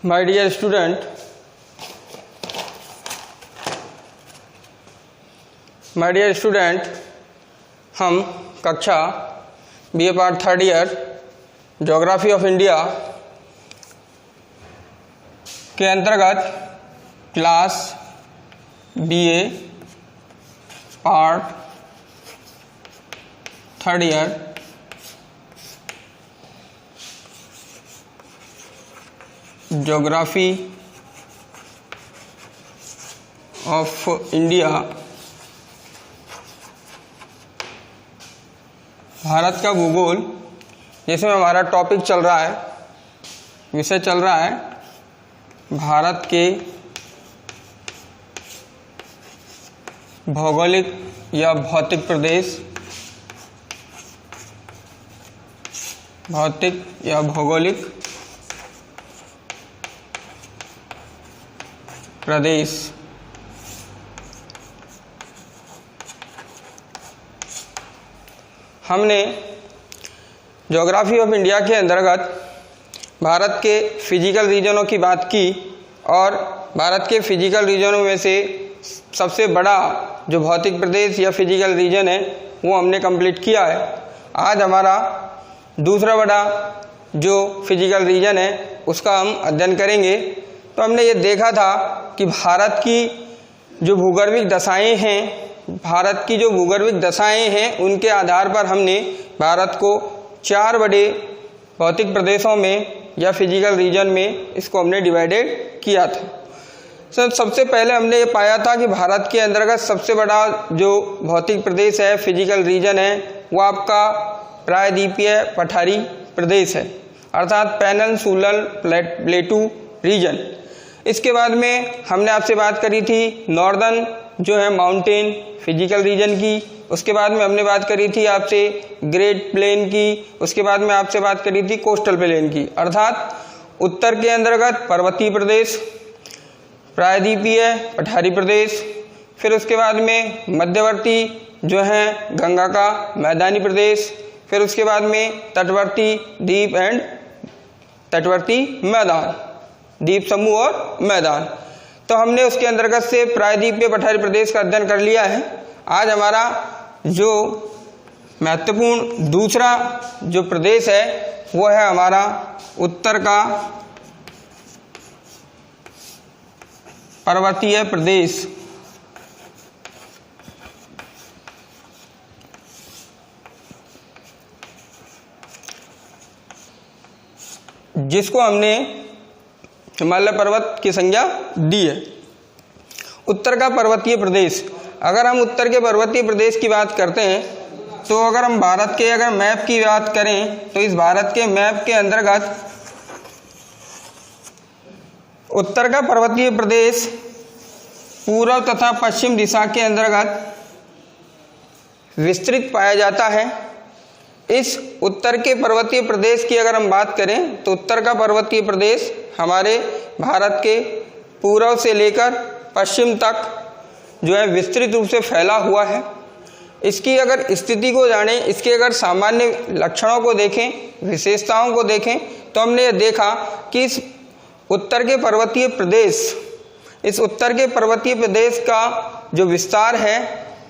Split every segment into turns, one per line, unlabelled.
My dear student, हम कक्षा BA part 3rd year geography of India के अंतर्गत class BA part 3rd year geography of India Bharat का भूगोल, जिसमें हमारा टॉपिक चल रहा है, विषय चल रहा है भारत के भौगोलिक या भौतिक प्रदेश, भौतिक या भौगोलिक प्रदेश। हमने ज्योग्राफी ऑफ इंडिया के अंतर्गत भारत के फिजिकल रीजनों की बात की और भारत के फिजिकल रीजनों में से सबसे बड़ा जो भौतिक प्रदेश या फिजिकल रीजन है वो हमने कंप्लीट किया है। आज हमारा दूसरा बड़ा जो फिजिकल रीजन है उसका हम अध्ययन करेंगे। तो हमने ये देखा था कि भारत की जो भूगर्भिक दशाएं हैं, भारत की जो भूगर्भिक दशाएं हैं उनके आधार पर हमने भारत को 4 बड़े भौतिक प्रदेशों में या फिजिकल रीजन में इसको हमने डिवाइडेड किया था। सबसे पहले हमने ये पाया था कि भारत के अंतर्गत सबसे बड़ा जो भौतिक प्रदेश है, फिजिकल रीजन है, वो आपका प्रायद्वीपीय पठारी प्रदेश है, अर्थात पेनिनसुलर प्लेटू रीजन। इसके बाद में हमने आपसे बात करी थी नॉर्दर्न जो है माउंटेन फिजिकल रीजन की। उसके बाद में हमने बात करी थी आपसे ग्रेट प्लेन की। उसके बाद में आपसे बात करी थी कोस्टल प्लेन की, अर्थात उत्तर के अंतर्गत पर्वतीय प्रदेश, प्रायद्वीपीय पठारी प्रदेश, फिर उसके बाद में मध्यवर्ती जो है गंगा का मैदानी प्रदेश, फिर उसके बाद में तटवर्ती द्वीप एंड तटवर्ती मैदान, द्वीप समूह और मैदान। तो हमने उसके अंतर्गत से प्रायद्वीपीय पठारी प्रदेश का अध्ययन कर लिया है। आज हमारा जो महत्वपूर्ण दूसरा जो प्रदेश है वो है हमारा उत्तर का पर्वतीय प्रदेश, जिसको हमने हिमालय पर्वत की संज्ञा दी है। उत्तर का पर्वतीय प्रदेश, अगर हम उत्तर के पर्वतीय प्रदेश की बात करते हैं तो अगर हम भारत के मैप की बात करें तो इस भारत के मैप के अंतर्गत उत्तर का पर्वतीय प्रदेश पूर्व तथा पश्चिम दिशा के अंतर्गत विस्तृत पाया जाता है। इस उत्तर के पर्वतीय प्रदेश की अगर हम बात करें तो उत्तर का पर्वतीय प्रदेश हमारे भारत के पूर्व से लेकर पश्चिम तक जो है विस्तृत रूप से फैला हुआ है। इसकी अगर स्थिति को जानें, इसके अगर सामान्य लक्षणों को देखें, विशेषताओं को देखें तो हमने ये देखा कि इस उत्तर के पर्वतीय प्रदेश का जो विस्तार है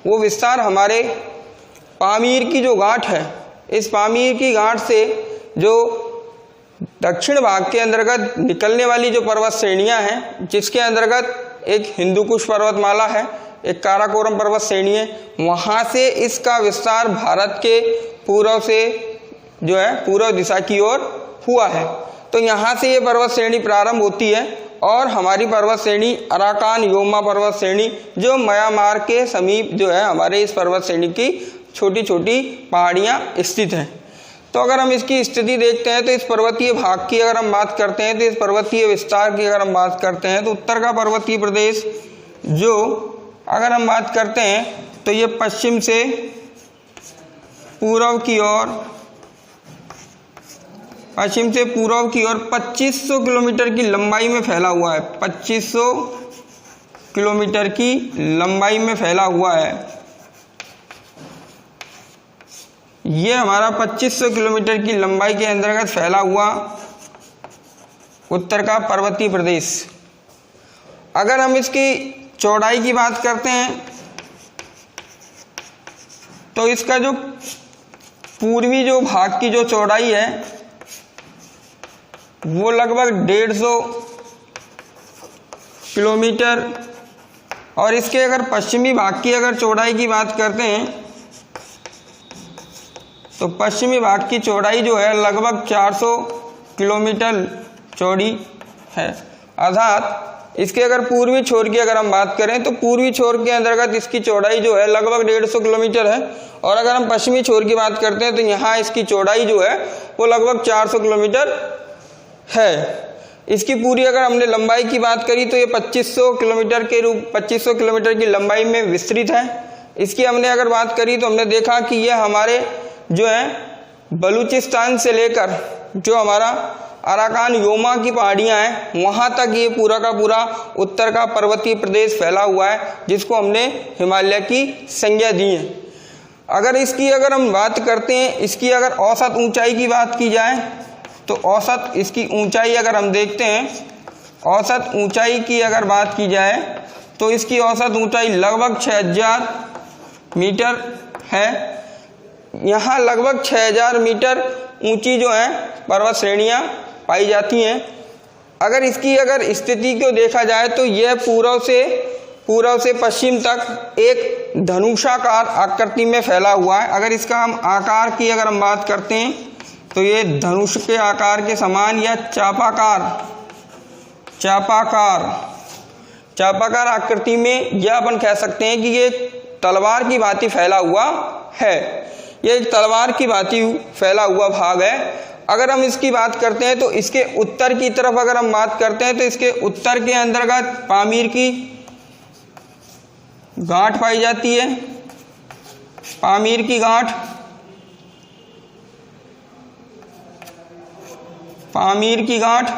वो विस्तार हमारे पामीर की जो गांठ है, इस पामीर की गांठ से जो दक्षिण भाग के अंतर्गत निकलने वाली जो पर्वत श्रेणियां हैं, जिसके अंतर्गत एक हिंदू कुश पर्वतमाला है, एक काराकोरम पर्वत श्रेणी है, वहां से इसका विस्तार भारत के पूर्व से जो है पूर्व दिशा की ओर हुआ है। तो यहाँ से ये पर्वत श्रेणी प्रारंभ होती है और हमारी पर्वत श्रेणी अराकान योमा पर्वत श्रेणी जो म्यांमार के समीप जो है हमारे इस पर्वत श्रेणी की छोटी छोटी पहाड़ियाँ स्थित हैं। तो अगर हम इसकी स्थिति देखते हैं तो इस पर्वतीय भाग की अगर हम बात करते हैं तो इस पर्वतीय विस्तार की अगर हम बात करते हैं तो उत्तर का पर्वतीय प्रदेश जो अगर हम बात करते हैं तो ये पश्चिम से पूर्व की ओर 2500 किलोमीटर की लंबाई में फैला हुआ है। 2500 किलोमीटर की लंबाई में फैला हुआ है। ये हमारा 2500 किलोमीटर की लंबाई के अंतर्गत फैला हुआ उत्तर का पर्वतीय प्रदेश। अगर हम इसकी चौड़ाई की बात करते हैं तो इसका जो पूर्वी जो भाग की जो चौड़ाई है वो लगभग 150 किलोमीटर, और इसके अगर पश्चिमी भाग की अगर चौड़ाई की बात करते हैं तो पश्चिमी भाग की चौड़ाई जो है लगभग 400 किलोमीटर चौड़ी है। अर्थात इसके अगर पूर्वी छोर की अगर हम बात करें तो पूर्वी छोर के अंतर्गत इसकी चौड़ाई जो है लगभग 150 किलोमीटर है, और अगर हम पश्चिमी छोर की बात करते हैं तो यहाँ इसकी चौड़ाई जो है वो लगभग 400 किलोमीटर है। इसकी पूरी अगर हमने लंबाई की बात करी तो ये 2500 किलोमीटर की लंबाई में विस्तृत है। इसकी हमने अगर बात करी तो हमने देखा कि यह हमारे जो है बलूचिस्तान से लेकर जो हमारा अराकान योमा की पहाड़ियाँ हैं वहाँ तक ये पूरा का पूरा उत्तर का पर्वतीय प्रदेश फैला हुआ है, जिसको हमने हिमालय की संज्ञा दी है। अगर इसकी अगर हम बात करते हैं, इसकी अगर औसत ऊंचाई की बात की जाए तो औसत इसकी ऊंचाई अगर हम देखते हैं, औसत ऊंचाई की अगर बात की जाए तो इसकी औसत ऊंचाई लगभग 6000 मीटर है। यहाँ लगभग 6000 मीटर ऊंची जो है पर्वत श्रेणियाँ पाई जाती हैं। अगर इसकी अगर स्थिति को देखा जाए तो यह पूर्व से पश्चिम तक एक धनुषाकार आकृति में फैला हुआ है। अगर इसका हम आकार की अगर हम बात करते हैं तो ये धनुष के आकार के समान या चापाकार आकृति में, यह अपन कह सकते हैं कि ये तलवार की भांति फैला हुआ है। ये एक तलवार की भांति फैला हुआ भाग है। अगर हम इसकी बात करते हैं तो इसके उत्तर की तरफ अगर हम बात करते हैं तो इसके उत्तर के अंतर्गत पामीर की गांठ पाई जाती है। पामीर की गांठ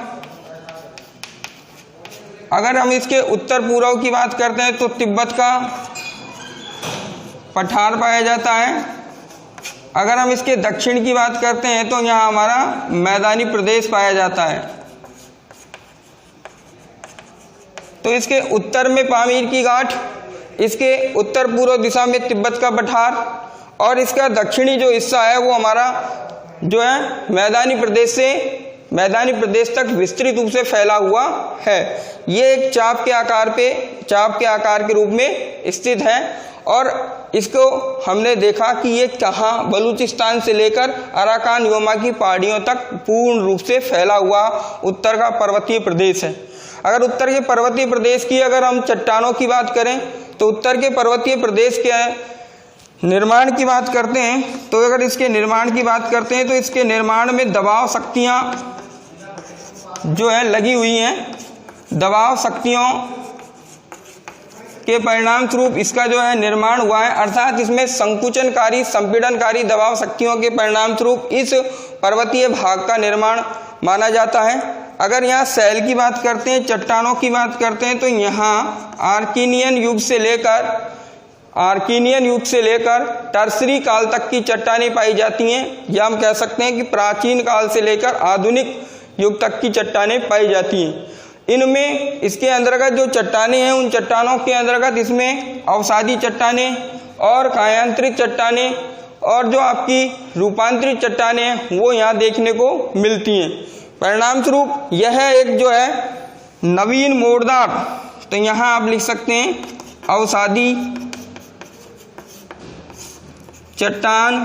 अगर हम इसके उत्तर पूर्व की बात करते हैं तो तिब्बत का पठार पाया जाता है। अगर हम इसके दक्षिण की बात करते हैं तो यहाँ हमारा मैदानी प्रदेश पाया जाता है। तो इसके उत्तर में पामीर की गांठ, इसके उत्तर पूर्व दिशा में तिब्बत का पठार, और इसका दक्षिणी जो हिस्सा है वो हमारा जो है मैदानी प्रदेश तक विस्तृत रूप से फैला हुआ है। ये एक चाप के आकार के रूप में स्थित है, और इसको हमने देखा कि ये कहाँ बलूचिस्तान से लेकर अराकान योमा की पहाड़ियों तक पूर्ण रूप से फैला हुआ उत्तर का पर्वतीय प्रदेश है। अगर उत्तर के पर्वतीय प्रदेश की अगर हम चट्टानों की बात करें तो उत्तर के पर्वतीय प्रदेश के निर्माण की बात करते हैं तो अगर इसके निर्माण की बात करते हैं तो इसके निर्माण में दबाव शक्तियाँ जो है लगी हुई हैं। दबाव शक्तियों के परिणाम स्वरूप इसका जो है निर्माण हुआ है, अर्थात इसमें संपीड़नकारी दबाव शक्तियों के परिणाम स्वरूप इस पर्वतीय भाग का निर्माण माना जाता है। अगर यहाँ शैल की बात करते हैं, चट्टानों की बात करते हैं तो यहाँ आर्किनियन युग से लेकर टर्सरी काल तक की चट्टानें पाई जाती हैं, या हम कह सकते हैं कि प्राचीन काल से लेकर आधुनिक युग तक की चट्टानें पाई जाती हैं। इनमें इसके अंतर्गत जो चट्टानें हैं उन चट्टानों के अंतर्गत इसमें अवसादी चट्टानें और कायांतरित चट्टानें और जो आपकी रूपांतरित चट्टानें हैं वो यहाँ देखने को मिलती हैं। परिणाम स्वरूप यह एक जो है नवीन मोड़दार, तो यहाँ आप लिख सकते हैं अवसादी चट्टान,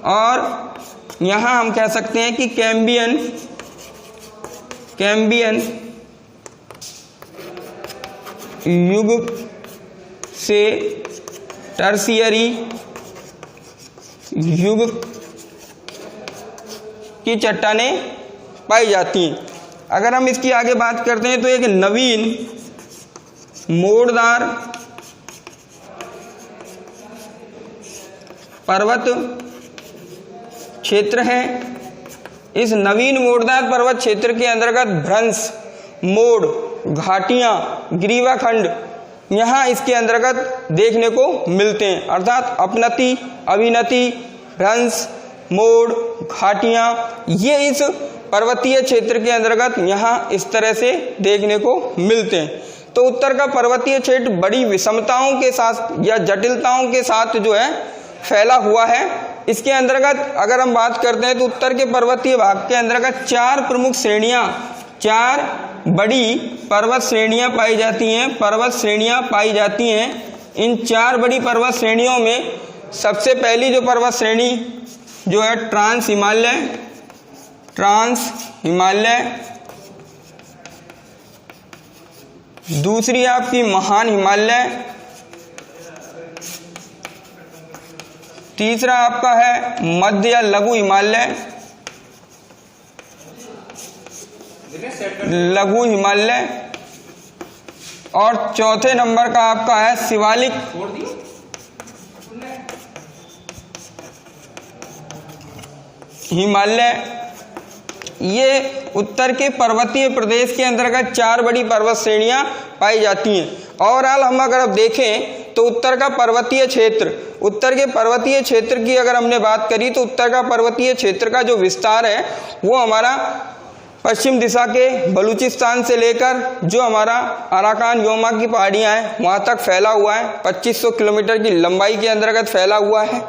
और यहाँ हम कह सकते हैं कि कैम्बियन युग से टर्शियरी युग की चट्टानें पाई जाती हैं। अगर हम इसकी आगे बात करते हैं तो एक नवीन मोड़दार पर्वत क्षेत्र है। इस नवीन मोड़दार पर्वत क्षेत्र के अंतर्गत भ्रंश, मोड़, घाटियां, ग्रीवाखंड यहाँ इसके अंतर्गत देखने को मिलते हैं, अर्थात अपनति, अभिनति, भ्रंश, मोड़, घाटियां ये इस पर्वतीय क्षेत्र के अंतर्गत यहाँ इस तरह से देखने को मिलते हैं। तो उत्तर का पर्वतीय क्षेत्र बड़ी विषमताओं के साथ या जटिलताओं के साथ जो है फैला हुआ है। इसके अंतर्गत अगर हम बात करते हैं तो उत्तर के पर्वतीय भाग के अंतर्गत 4 प्रमुख श्रेणियां, 4 बड़ी पर्वत श्रेणियां पाई जाती हैं, पर्वत श्रेणियां पाई जाती हैं। इन 4 बड़ी पर्वत श्रेणियों में सबसे पहली जो पर्वत श्रेणी जो है ट्रांस हिमालय, दूसरी आपकी महान हिमालय, तीसरा आपका है मध्य या लघु हिमालय, और चौथे नंबर का आपका है शिवालिक हिमालय। ये उत्तर के पर्वतीय प्रदेश के अंतर्गत 4 बड़ी पर्वत श्रेणियां पाई जाती हैं। ओवरऑल हम अगर अब देखें तो उत्तर का पर्वतीय क्षेत्र, उत्तर के पर्वतीय क्षेत्र की अगर हमने बात करी तो उत्तर का पर्वतीय क्षेत्र का जो विस्तार है वो हमारा पश्चिम दिशा के बलूचिस्तान से लेकर जो हमारा अराकान योमा की पहाड़ियाँ हैं वहाँ तक फैला हुआ है। 2500 किलोमीटर की लंबाई के अंतर्गत फैला हुआ है।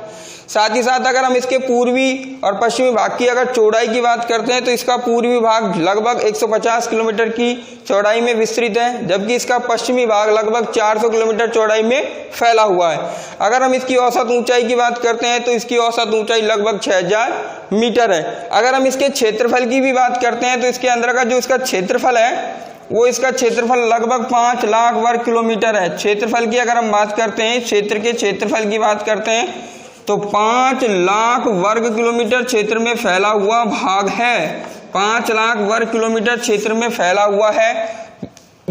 साथ ही साथ अगर हम इसके पूर्वी और पश्चिमी भाग की अगर चौड़ाई की बात करते हैं तो इसका पूर्वी भाग लगभग 150 किलोमीटर की चौड़ाई में विस्तृत है, जबकि इसका पश्चिमी भाग लगभग 400 किलोमीटर चौड़ाई में फैला हुआ है। अगर हम इसकी औसत ऊंचाई की बात करते हैं तो इसकी औसत ऊंचाई लगभग 6000 मीटर है। अगर हम इसके क्षेत्रफल की भी बात करते हैं तो इसके अंतर्गत जो इसका क्षेत्रफल है वो इसका क्षेत्रफल लगभग 5 लाख वर्ग किलोमीटर है। क्षेत्रफल की अगर हम बात करते हैं, क्षेत्र के क्षेत्रफल की बात करते हैं तो 5 लाख वर्ग किलोमीटर क्षेत्र में फैला हुआ भाग है। 5 लाख वर्ग किलोमीटर क्षेत्र में फैला हुआ है।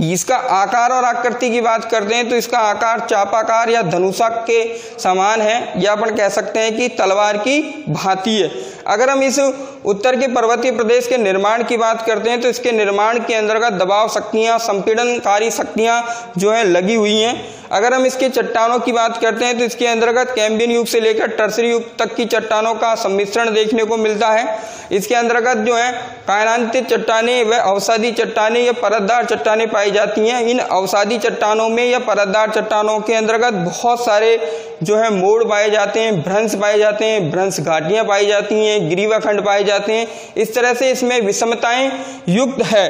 इसका आकार और आकृति की बात करते हैं तो इसका आकार चापाकार या धनुषक के समान है, या अपन कह सकते हैं कि तलवार की भांति है। अगर हम इस उत्तर के पर्वतीय प्रदेश के निर्माण की बात करते हैं तो इसके निर्माण के अंतर्गत दबाव शक्तियां, संपीड़नकारी शक्तियां जो है लगी हुई हैं। अगर हम इसके चट्टानों की बात करते हैं तो इसके अंतर्गत कैम्बियन युग से लेकर टर्सरी युग तक की चट्टानों का सम्मिश्रण देखने को मिलता है। इसके अंतर्गत जो है कायनांतिक चट्टानें व अवसादी चट्टानें या परतदार चट्टानें पाई जाती हैं। इन अवसादी चट्टानों में या परतदार चट्टानों के अंतर्गत बहुत सारे जो है मोड़ पाए जाते हैं, भ्रंश पाए जाते हैं, भ्रंश घाटियां पाई जाती हैं, ग्रीवाखंड पाए जाते हैं। इस तरह से इसमें विषमताएं युक्त है।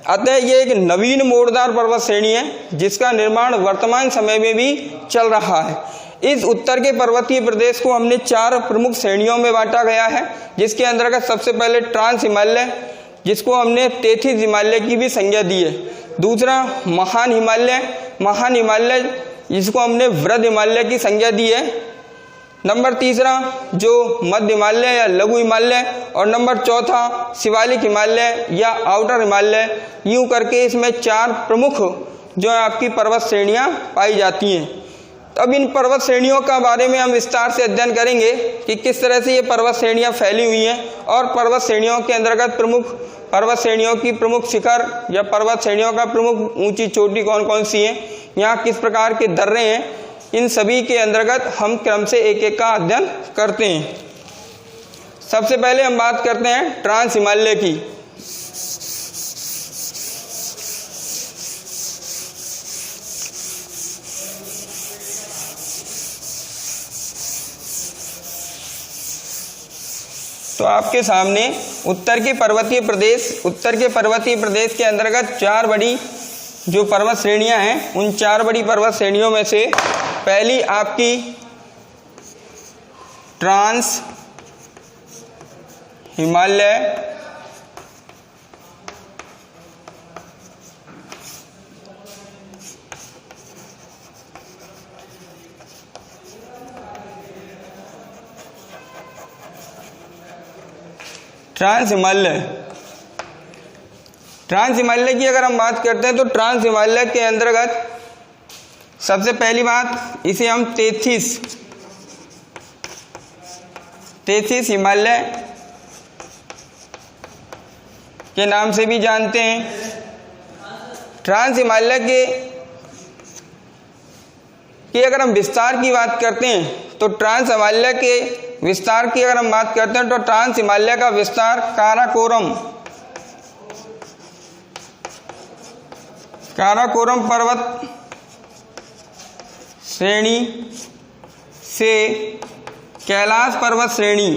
अतः ये एक नवीन मोड़दार पर्वत श्रेणी है जिसका निर्माण वर्तमान समय में भी चल रहा है। इस उत्तर के पर्वतीय प्रदेश को हमने 4 प्रमुख श्रेणियों में बांटा गया है, जिसके अंतर्गत सबसे पहले ट्रांस हिमालय, जिसको हमने 33 हिमालय की भी संज्ञा दी है। दूसरा महान हिमालय जिसको हमने वृद्ध हिमालय की संज्ञा दी है। नंबर तीसरा जो मध्य हिमालय या लघु हिमालय, और नंबर चौथा शिवालिक हिमालय या आउटर हिमालय। यूं करके इसमें 4 प्रमुख जो है आपकी पर्वत श्रेणियां पाई जाती हैं। अब इन पर्वत श्रेणियों का बारे में हम विस्तार से अध्ययन करेंगे कि किस तरह से ये पर्वत श्रेणियां फैली हुई हैं और पर्वत श्रेणियों के अंतर्गत प्रमुख पर्वत श्रेणियों की प्रमुख शिखर या पर्वत श्रेणियों का प्रमुख ऊंची चोटी कौन कौन सी है, यहाँ किस प्रकार के दर्रे हैं। इन सभी के अंतर्गत हम क्रम से एक एक का अध्ययन करते हैं। सबसे पहले हम बात करते हैं ट्रांस हिमालय की। तो आपके सामने उत्तर के पर्वतीय प्रदेश के अंतर्गत 4 बड़ी जो पर्वत श्रेणियां हैं, उन 4 बड़ी पर्वत श्रेणियों में से पहली आपकी ट्रांस हिमालय, ट्रांस हिमालय की अगर हम बात करते हैं तो ट्रांस हिमालय के अंतर्गत सबसे पहली बात इसे हम 33 हिमालय के नाम से भी जानते हैं। ट्रांस हिमालय के अगर हम विस्तार की बात करते हैं तो ट्रांस हिमालय के विस्तार की अगर हम बात करते हैं तो ट्रांस हिमालय का विस्तार काराकोरम काराकोरम पर्वत श्रेणी से कैलाश पर्वत श्रेणी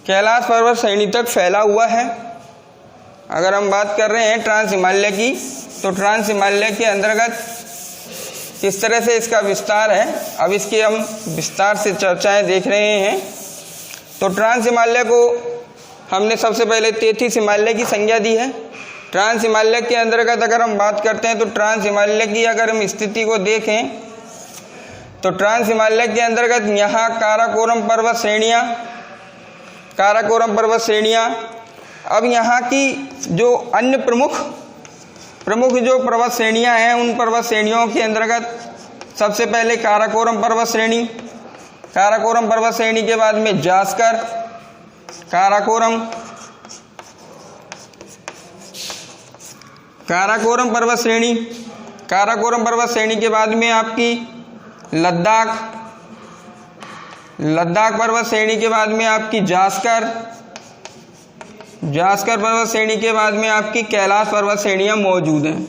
कैलाश पर्वत श्रेणी तक फैला हुआ है। अगर हम बात कर रहे हैं ट्रांस हिमालय की, तो ट्रांस हिमालय के अंतर्गत किस तरह से इसका विस्तार है, अब इसकी हम विस्तार से चर्चाएं देख रहे हैं। तो ट्रांस हिमालय को हमने सबसे पहले 33 हिमालय की संज्ञा दी है। ट्रांस हिमालय के अंतर्गत अगर हम बात करते हैं तो ट्रांस हिमालय की अगर हम स्थिति को देखें तो ट्रांस हिमालय के अंतर्गत यहाँ काराकोरम पर्वत श्रेणियाँ, अब यहाँ की जो अन्य प्रमुख जो पर्वत श्रेणियाँ हैं, उन पर्वत श्रेणियों के अंतर्गत सबसे पहले काराकोरम पर्वत श्रेणी के बाद में जास्कर, काराकोरम पर्वत श्रेणी के बाद में आपकी लद्दाख पर्वत श्रेणी के बाद में आपकी जास्कर पर्वत श्रेणी के बाद में आपकी कैलाश पर्वत श्रेणियां मौजूद हैं।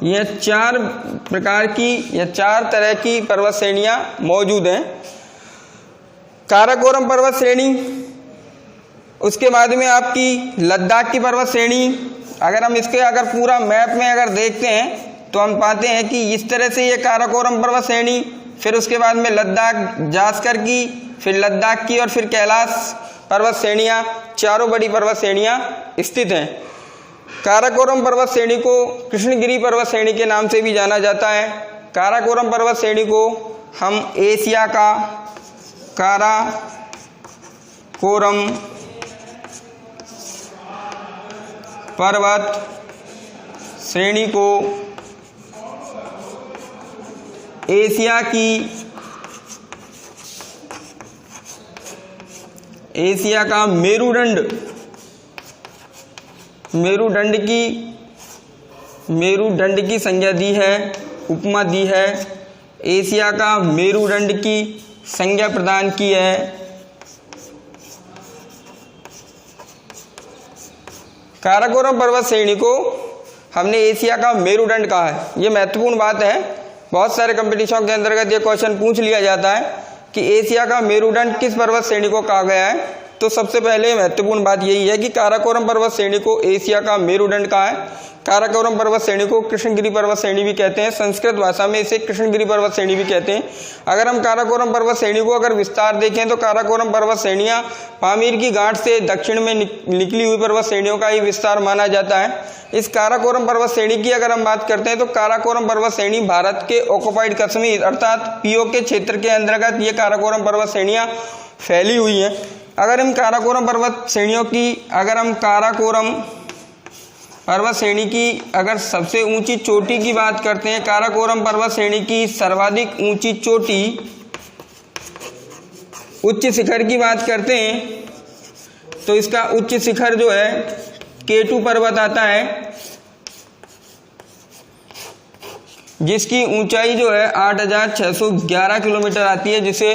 ये चार तरह की पर्वत श्रेणियां मौजूद हैं। काराकोरम पर्वत श्रेणी, उसके बाद में आपकी लद्दाख की पर्वत श्रेणी। अगर हम इसके पूरा मैप में अगर देखते हैं तो हम पाते हैं कि इस तरह से ये काराकोरम पर्वत श्रेणी, फिर उसके बाद में लद्दाख, जास्कर की, फिर लद्दाख की और फिर कैलाश पर्वत श्रेणियाँ, चारों बड़ी पर्वत श्रेणियाँ स्थित हैं। काराकोरम पर्वत श्रेणी को कृष्णगिरी पर्वत श्रेणी के नाम से भी जाना जाता है। काराकोरम पर्वत श्रेणी को हम एशिया का काराकोरम पर्वत श्रेणी को एशिया का मेरुदंड की संज्ञा दी है, उपमा दी है। एशिया का मेरुदंड की संज्ञा प्रदान की है। काराकोरम पर्वत श्रेणी को हमने एशिया का मेरुदंड कहा है। ये महत्वपूर्ण बात है, बहुत सारे कंपटीशन के अंतर्गत ये क्वेश्चन पूछ लिया जाता है कि एशिया का मेरुदंड किस पर्वत श्रेणी को कहा गया है। तो सबसे पहले महत्वपूर्ण बात यही है कि काराकोरम पर्वत श्रेणी को एशिया का मेरुदंड कहा है। काराकोरम पर्वत श्रेणी को कृष्णगिरी पर्वत श्रेणी भी कहते हैं, संस्कृत भाषा में इसे कृष्णगिरी पर्वत श्रेणी भी कहते हैं। अगर हम काराकोरम पर्वत श्रेणी को अगर विस्तार देखें तो काराकोरम पर्वत श्रेणियाँ पामीर की गांठ से दक्षिण में निकली हुई पर्वत श्रेणियों का ही विस्तार माना जाता है। इस काराकोरम पर्वत श्रेणी की अगर हम बात करते हैं तो काराकोरम पर्वत श्रेणी भारत के ऑक्युपाइड कश्मीर अर्थात पीओके क्षेत्र के अंतर्गत ये काराकोरम पर्वत श्रेणियाँ फैली हुई हैं। अगर हम काराकोरम पर्वत श्रेणियों की काराकोरम पर्वत श्रेणी की अगर सबसे ऊंची चोटी की बात करते हैं, काराकोरम पर्वत श्रेणी की सर्वाधिक ऊंची चोटी, उच्च शिखर की बात करते हैं तो इसका उच्च शिखर जो है K2 पर्वत आता है, जिसकी ऊंचाई जो है 8,611 किलोमीटर आती है, जिसे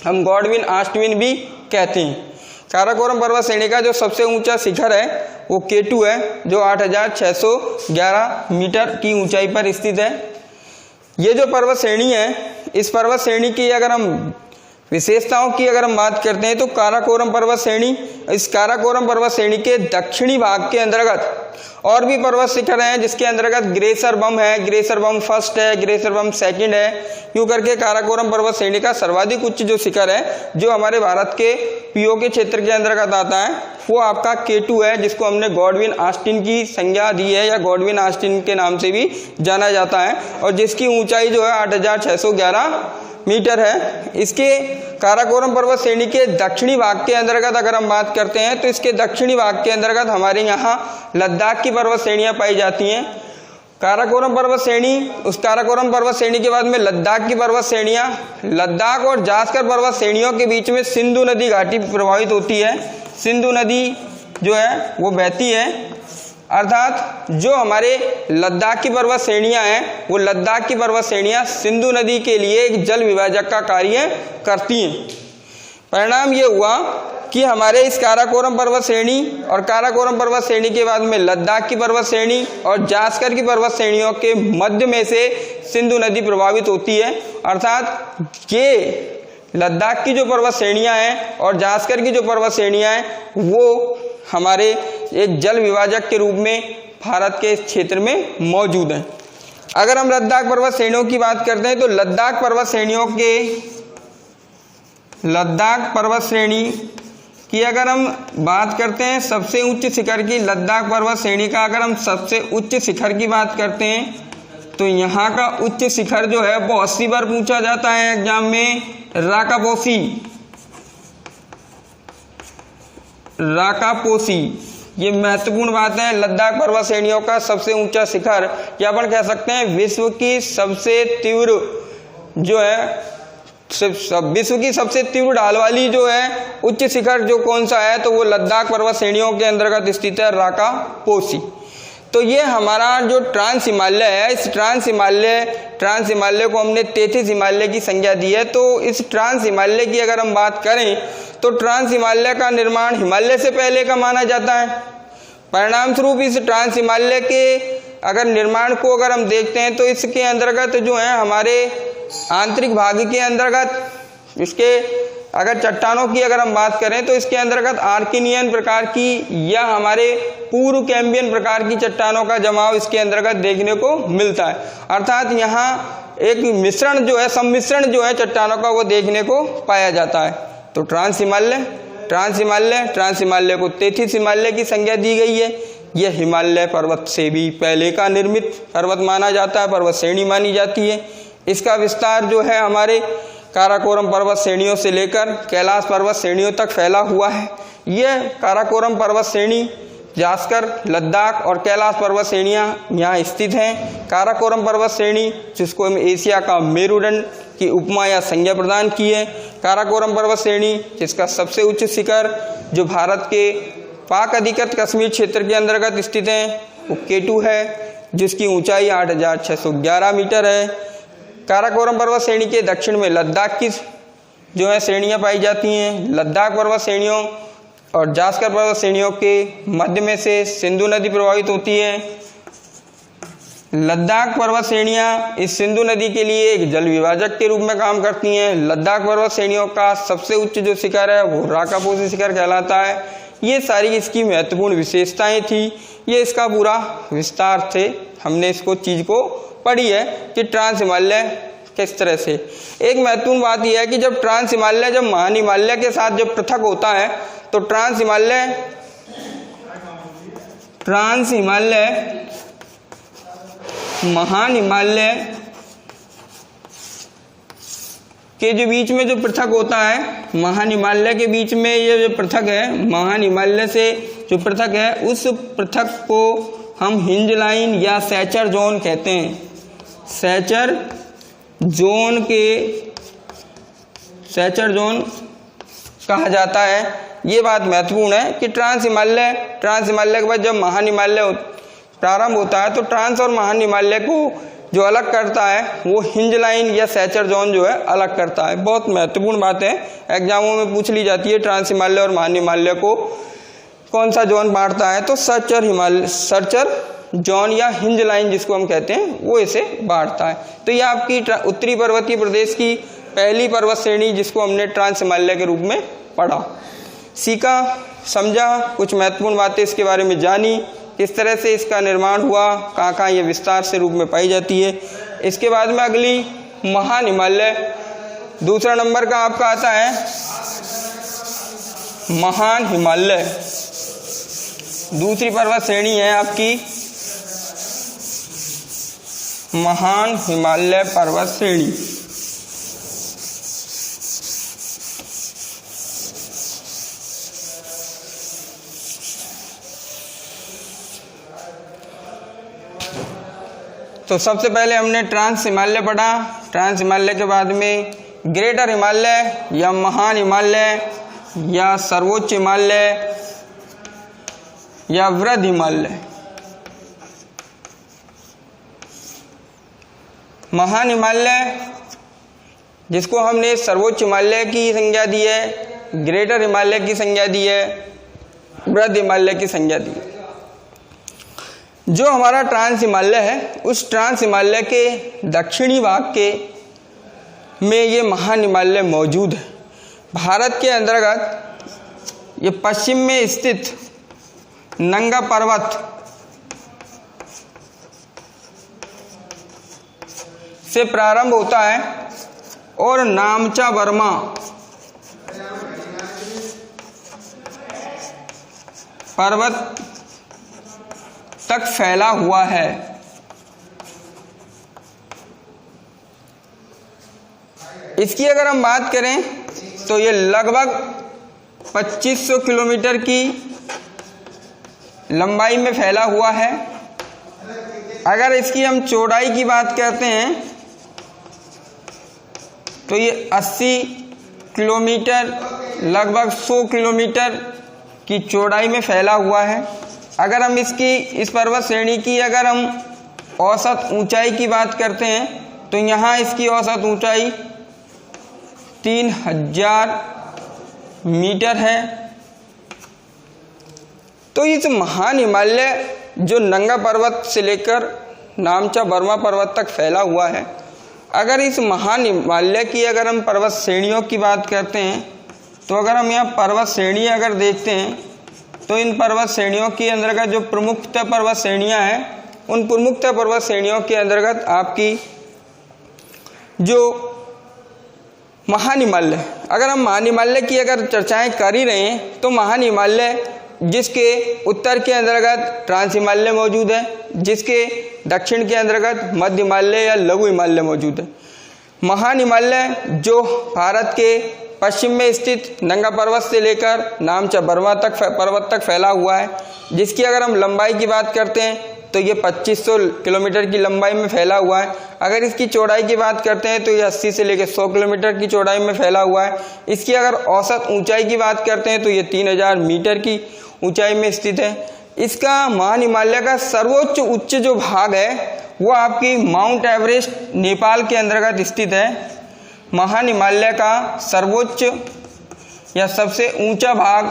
हम गॉडविन आस्टविन भी कहते हैं। काराकोरम पर्वत श्रेणी का जो सबसे ऊंचा शिखर है वो K2 है, जो 8,611 मीटर की ऊंचाई पर स्थित है। ये जो पर्वत श्रेणी है, इस पर्वत श्रेणी की अगर हम विशेषताओं की अगर हम बात करते हैं तो काराकोरम पर्वत श्रेणी, इस काराकोरम पर्वत श्रेणी के दक्षिणी भाग के अंतर्गत और भी पर्वत शिखर हैं, जिसके अंतर्गत ग्लेशियर बम है, ग्लेशियर बम फर्स्ट है, ग्लेशियर बम सेकंड है। यूं करके काराकोरम पर्वत श्रेणी का सर्वाधिक उच्च जो शिखर है जो हमारे भारत के पीओके क्षेत्र के अंतर्गत आता है वो आपका K2 है, जिसको हमने गॉडविन आस्टिन की संज्ञा दी है या गॉडविन आस्टिन के नाम से भी जाना जाता है, और जिसकी ऊंचाई जो है 8,611 मीटर है। इसके काराकोरम पर्वत श्रेणी के दक्षिणी भाग के अंतर्गत अगर हम बात करते हैं तो इसके दक्षिणी भाग के अंतर्गत हमारे यहाँ लद्दाख की पर्वत श्रेणियाँ पाई जाती हैं। काराकोरम पर्वत श्रेणी, उस काराकोरम पर्वत श्रेणी के बाद में लद्दाख की पर्वत श्रेणियाँ, लद्दाख और जास्कर पर्वत श्रेणियों के बीच में सिंधु नदी घाटी प्रभावित होती है। सिंधु नदी जो है वो बहती है अर्थात जो हमारे लद्दाख की पर्वत श्रेणियां हैं वो लद्दाख की पर्वत श्रेणियां सिंधु नदी के लिए एक जल विभाजक का कार्य करती हैं। परिणाम ये हुआ कि हमारे इस काराकोरम पर्वत श्रेणी और काराकोरम पर्वत श्रेणी के बाद में लद्दाख की पर्वत श्रेणी और जास्कर की पर्वत श्रेणियों के मध्य में से सिंधु नदी प्रभावित होती है। अर्थात ये लद्दाख की जो पर्वत श्रेणियां हैं और जास्कर की जो पर्वत श्रेणियां हैं वो हमारे एक जल विभाजक के रूप में भारत के इस क्षेत्र में मौजूद हैं। अगर हम लद्दाख पर्वत श्रेणियों की बात करते हैं तो लद्दाख पर्वत श्रेणी की अगर हम बात करते हैं सबसे उच्च शिखर की, लद्दाख पर्वत श्रेणी का अगर हम सबसे उच्च शिखर की बात करते हैं तो यहाँ का उच्च शिखर जो है वो 80 बार पूछा जाता है एग्जाम में, राकापोसी। ये महत्वपूर्ण बात है। लद्दाख पर्वत श्रेणियों का सबसे ऊंचा शिखर या अपन कह सकते हैं विश्व की सबसे तीव्र जो है विश्व की सबसे तीव्र ढाल वाली जो है उच्च शिखर जो कौन सा है तो वो लद्दाख पर्वत श्रेणियों के अंतर्गत स्थित है, राकापोसी। तो ये हमारा जो ट्रांस हिमालय है, इस ट्रांस हिमालय को हमने 33 हिमालय की संज्ञा दी है। तो इस ट्रांस हिमालय की अगर हम बात करें तो ट्रांस हिमालय का निर्माण हिमालय से पहले का माना जाता है। परिणाम स्वरूप इस ट्रांस हिमालय के अगर निर्माण को अगर हम देखते हैं तो इसके अंतर्गत जो है हमारे आंतरिक भाग के अंतर्गत इसके अगर चट्टानों की अगर हम बात करें तो इसके अंतर्गत आर्किनियन प्रकार की या हमारे पूर्व कैम्बियन प्रकार की चट्टानों का जमाव इसके अंतर्गत देखने को मिलता है। अर्थात यहाँ एक मिश्रण जो है, सम्मिश्रण जो है चट्टानों का वो देखने को पाया जाता है। तो ट्रांस हिमालय को 33 हिमालय की संज्ञा दी गई है। यह हिमालय पर्वत से भी पहले का निर्मित पर्वत माना जाता है, पर्वत श्रेणी मानी जाती है। इसका विस्तार जो है हमारे काराकोरम पर्वत श्रेणियों से लेकर कैलाश पर्वत श्रेणियों तक फैला हुआ है। यह काराकोरम पर्वत श्रेणी, जास्कर, लद्दाख और कैलाश पर्वत श्रेणियाँ यहाँ स्थित हैं। काराकोरम पर्वत श्रेणी जिसको हम एशिया का मेरुदंड की उपमा या संज्ञा प्रदान की है। काराकोरम पर्वत श्रेणी जिसका सबसे उच्च शिखर जो भारत के पाक अधिकृत कश्मीर क्षेत्र के अंतर्गत स्थित है वो K2 है, जिसकी ऊंचाई 8611 मीटर है। काराकोरम पर्वत श्रेणी के दक्षिण में लद्दाख की जो है श्रेणियाँ पाई जाती हैं। लद्दाख पर्वत श्रेणियों और जास्कर पर्वत श्रेणियों के मध्य में से सिंधु नदी प्रभावित होती है। लद्दाख पर्वत श्रेणियाँ इस सिंधु नदी के लिए एक जल विभाजक के रूप में काम करती हैं। लद्दाख पर्वत श्रेणियों का सबसे उच्च जो शिखर है वो राकापोसी शिखर कहलाता है। ये सारी इसकी महत्वपूर्ण विशेषताएं थी। ये इसका पूरा विस्तार थे, हमने इसको चीज को पढ़ी है कि ट्रांस हिमालय किस तरह से। एक महत्वपूर्ण बात यह है कि जब ट्रांस हिमालय जब महान हिमालय के साथ जब पृथक होता है तो ट्रांस हिमालय महान हिमालय के जो बीच में जो पृथक होता है, महान हिमालय के बीच में ये जो पृथक है, महान हिमालय से जो पृथक है उस पृथक को हम हिंज लाइन या सैचर जोन कहते हैं। सैचर जोन कहा जाता है। ये बात महत्वपूर्ण है कि ट्रांस हिमालय के बाद जब महान हिमालय प्रारंभ होता है तो ट्रांस और महान हिमालय को जो अलग करता है वो हिंज लाइन या सैचर जोन जो है अलग करता है। बहुत महत्वपूर्ण बात है, एग्जामों में पूछ ली जाती है ट्रांस हिमालय और महान हिमालय को कौन सा जोन बांटता है, तो सर्चर जोन या हिंज लाइन जिसको हम कहते हैं वो इसे बांटता है। तो ये आपकी उत्तरी पर्वतीय प्रदेश की पहली पर्वत श्रेणी जिसको हमने ट्रांस हिमालय के रूप में पढ़ा, सीखा, समझा, कुछ महत्वपूर्ण बातें इसके बारे में जानी, किस तरह से इसका निर्माण हुआ, कहाँ कहाँ ये विस्तार से रूप में पाई जाती है। इसके बाद में अगली महान हिमालय, दूसरा नंबर का आपका आता है महान हिमालय। दूसरी पर्वत श्रेणी है आपकी महान हिमालय पर्वत श्रेणी। तो सबसे पहले हमने ट्रांस हिमालय पढ़ा। ट्रांस हिमालय के बाद में ग्रेटर हिमालय या महान हिमालय या सर्वोच्च हिमालय या वृहद हिमालय, महान हिमालय, जिसको हमने सर्वोच्च हिमालय की संज्ञा दी है, ग्रेटर हिमालय की संज्ञा दी है, बृहद हिमालय की संज्ञा दी है। जो हमारा ट्रांस हिमालय है, उस ट्रांस हिमालय के दक्षिणी भाग के में ये महान हिमालय मौजूद है। भारत के अंतर्गत ये पश्चिम में स्थित नंगा पर्वत से प्रारंभ होता है और नामचा बर्मा पर्वत तक फैला हुआ है। इसकी अगर हम बात करें तो ये लगभग 2500 किलोमीटर की लंबाई में फैला हुआ है। अगर इसकी हम चौड़ाई की बात करते हैं तो ये 80 किलोमीटर, लगभग 100 किलोमीटर की चौड़ाई में फैला हुआ है। अगर हम इस पर्वत श्रेणी की अगर हम औसत ऊंचाई की बात करते हैं तो यहाँ इसकी औसत ऊंचाई 3000 मीटर है। तो इस महान हिमालय जो नंगा पर्वत से लेकर नामचा बर्मा पर्वत तक फैला हुआ है, अगर इस महान हिमालय की अगर हम पर्वत श्रेणियों की बात करते हैं तो अगर हम यहाँ पर्वत श्रेणी अगर देखते हैं तो इन पर्वत श्रेणियों के अंतर्गत जो प्रमुखतः पर्वत श्रेणियाँ हैं, उन प्रमुखतः पर्वत श्रेणियों के अंतर्गत आपकी जो महान हिमालय, अगर हम महान हिमालय की अगर चर्चाएं कर ही रहे हैं तो महान हिमालय जिसके उत्तर के अंतर्गत ट्रांस हिमालय मौजूद है, जिसके दक्षिण के अंतर्गत मध्य हिमालय या लघु हिमालय मौजूद है। महान हिमालय जो भारत के पश्चिम में स्थित नंगा पर्वत से लेकर नामचा बर्मा तक पर्वत तक फैला हुआ है, जिसकी अगर हम लंबाई की बात करते हैं तो ये 2500 किलोमीटर की लंबाई में फैला हुआ है। अगर इसकी चौड़ाई की बात करते हैं तो ये 80 से लेकर 100 किलोमीटर की चौड़ाई में फैला हुआ है। इसकी अगर औसत ऊंचाई की बात करते हैं तो ये 3000 मीटर की ऊंचाई में स्थित है। इसका महान हिमालय का सर्वोच्च उच्च जो भाग है वो आपकी माउंट एवरेस्ट नेपाल के अंतर्गत स्थित है। महान हिमालय का सर्वोच्च या सबसे ऊंचा भाग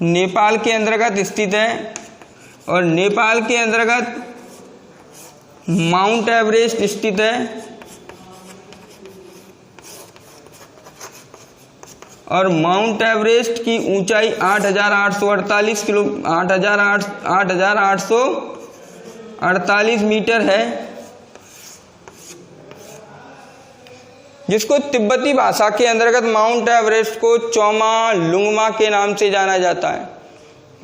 नेपाल के अंतर्गत स्थित है और नेपाल के अंतर्गत माउंट एवरेस्ट स्थित है और माउंट एवरेस्ट की ऊंचाई 8848 मीटर है, जिसको तिब्बती भाषा के अंतर्गत माउंट एवरेस्ट को चौमा लुंगमा के नाम से जाना जाता है।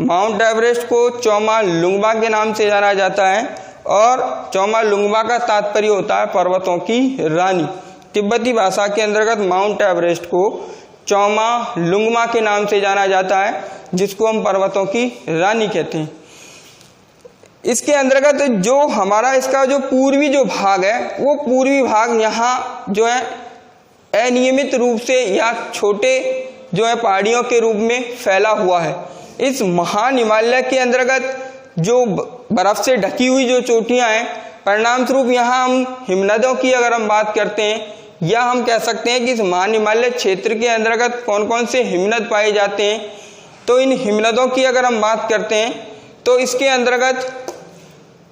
माउंट एवरेस्ट को चौमा लुंगमा के नाम से जाना जाता है और चौमा लुंगमा का तात्पर्य होता है पर्वतों की रानी। तिब्बती भाषा के अंतर्गत माउंट एवरेस्ट को चौमा लुंगमा के नाम से जाना जाता है, जिसको हम पर्वतों की रानी कहते हैं। इसके अंतर्गत जो हमारा इसका जो पूर्वी जो भाग है, वो पूर्वी भाग यहाँ जो है अनियमित रूप से या छोटे जो है पहाड़ियों के रूप में फैला हुआ है। इस महान हिमालय के अंतर्गत जो बर्फ से ढकी हुई जो चोटियां हैं, परिणाम स्वरूप यहाँ हम हिमनदों की अगर हम बात करते हैं या हम कह सकते हैं कि इस महान हिमालय क्षेत्र के अंतर्गत कौन कौन से हिमनद पाए जाते हैं, तो इन हिमनदों की अगर हम बात करते हैं तो इसके अंतर्गत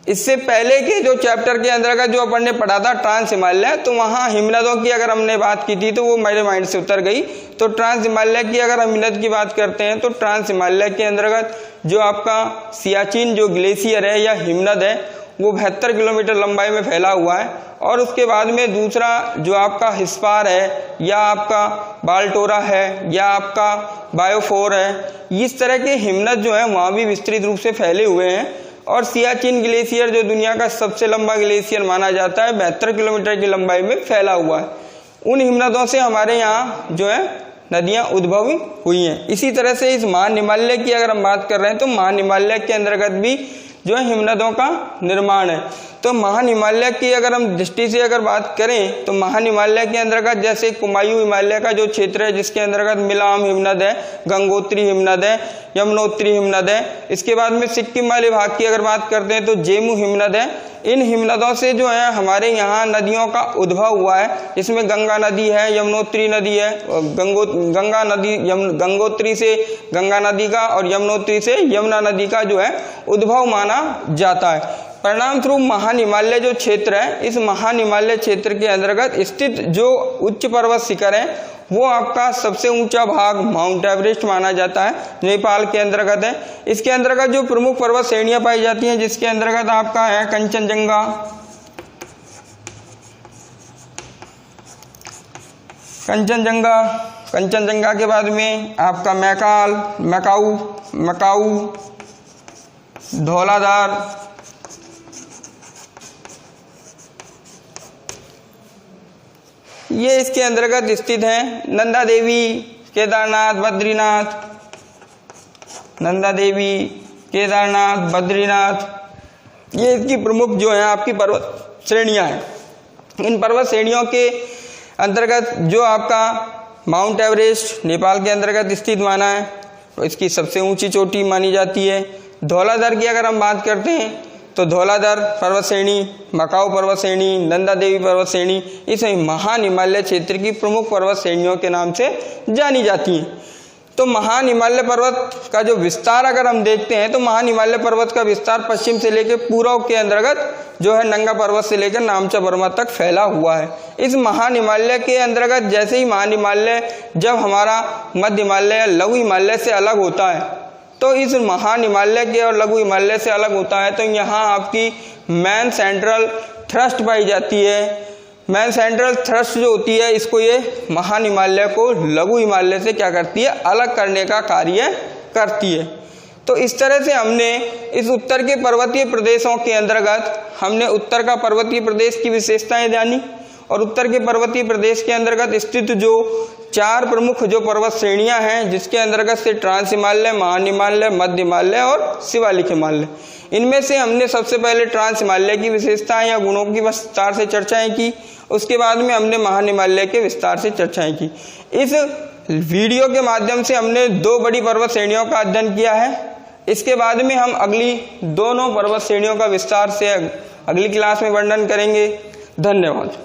इससे पहले के जो चैप्टर के अंतर्गत जो अपन ने पढ़ा था ट्रांस हिमालय, तो वहाँ हिमनदों की अगर हमने बात की थी तो वो मेरे माइंड से उतर गई। तो ट्रांस हिमालय की अगर हम हिमनद की बात करते हैं तो ट्रांस हिमालय के अंतर्गत जो आपका सियाचिन जो ग्लेशियर है या हिमनद है वो 72 किलोमीटर लंबाई में फैला हुआ है। और उसके बाद में दूसरा जो आपका हिस्पार है या आपका बाल्टोरा है या आपका बायोफोर है, इस तरह के हिमनद जो है वहाँ भी विस्तृत रूप से फैले हुए हैं। और सियाचिन ग्लेशियर जो दुनिया का सबसे लंबा ग्लेशियर माना जाता है, 72 किलोमीटर की लंबाई में फैला हुआ है। उन हिमनदों से हमारे यहाँ जो है नदियाँ उद्भव हुई हैं। इसी तरह से इस महान हिमालय की अगर हम बात कर रहे हैं तो महान हिमालय के अंतर्गत भी जो है हिमनदों का निर्माण है। तो महान हिमालय की अगर हम दृष्टि से अगर बात करें तो महान हिमालय के अंतर्गत जैसे कुमायूं हिमालय का जो क्षेत्र है जिसके अंतर्गत मिलाम हिमनद है, गंगोत्री हिमनद है, यमुनोत्री हिमनद है। इसके बाद में सिक्किम वाले भाग की अगर बात करते हैं तो जेमू हिमनद है। इन हिमनदों से जो है हमारे यहाँ नदियों का उद्भव हुआ है। इसमें गंगा नदी है, यमुनोत्री नदी है, गंगोत्री से गंगा नदी का और यमुनोत्री से यमुना नदी का जो है उद्भव माना जाता है। परिणाम स्वरूप महान हिमालय जो क्षेत्र है, इस महान हिमालय क्षेत्र के अंतर्गत स्थित जो उच्च पर्वत शिखर है वो आपका सबसे ऊंचा भाग माउंट एवरेस्ट माना जाता है, नेपाल के अंतर्गत है। इसके अंतर्गत जो प्रमुख पर्वत श्रेणियां पाई जाती हैं जिसके अंतर्गत आपका है कंचनजंगा, कंचनजंगा के बाद में आपका मकाऊ, धौलाधार, ये इसके अंतर्गत स्थित हैं। नंदा देवी, केदारनाथ, बद्रीनाथ, ये इसकी प्रमुख जो है आपकी पर्वत श्रेणियां हैं। इन पर्वत श्रेणियों के अंतर्गत जो आपका माउंट एवरेस्ट नेपाल के अंतर्गत स्थित माना है, तो इसकी सबसे ऊंची चोटी मानी जाती है। धौलाधर की अगर हम बात करते हैं तो धौलाधर पर्वत श्रेणी, मकाऊ पर्वत श्रेणी, नंदा देवी पर्वत श्रेणी, इस महान हिमालय क्षेत्र की प्रमुख पर्वत श्रेणियों के नाम से जानी जाती हैं। तो महान हिमालय पर्वत का जो विस्तार अगर हम देखते हैं तो महान हिमालय पर्वत का विस्तार पश्चिम से लेकर पूर्व के अंतर्गत जो है नंगा पर्वत से लेकर नामचा बर्मा तक फैला हुआ है। इस महान हिमालय के अंतर्गत जैसे ही महान हिमालय जब हमारा मध्य हिमालय, लघु हिमालय से अलग होता है तो इस महान हिमालय के और लघु हिमालय से अलग होता है, तो यहाँ आपकी मैन सेंट्रल थ्रस्ट पाई जाती है। मैन सेंट्रल थ्रस्ट जो होती है इसको ये महान हिमालय को लघु हिमालय से क्या करती है, अलग करने का कार्य करती है। तो इस तरह से हमने इस उत्तर के पर्वतीय प्रदेशों के अंतर्गत हमने उत्तर का पर्वतीय प्रदेश की विशेषताएं जानी और उत्तर के पर्वतीय प्रदेश के अंतर्गत स्थित जो 4 प्रमुख जो पर्वत श्रेणियां हैं जिसके अंतर्गत से ट्रांस हिमालय, महान हिमालय, मध्य हिमालय और शिवालिक हिमालय, इनमें से हमने सबसे पहले ट्रांस हिमालय की विशेषताएं या गुणों की विस्तार से चर्चाएं की। उसके बाद में हमने महान हिमालय के विस्तार से चर्चाएं की। इस वीडियो के माध्यम से हमने 2 बड़ी पर्वत श्रेणियों का अध्ययन किया है। इसके बाद में हम अगली दोनों पर्वत श्रेणियों का विस्तार से अगली क्लास में वर्णन करेंगे। धन्यवाद।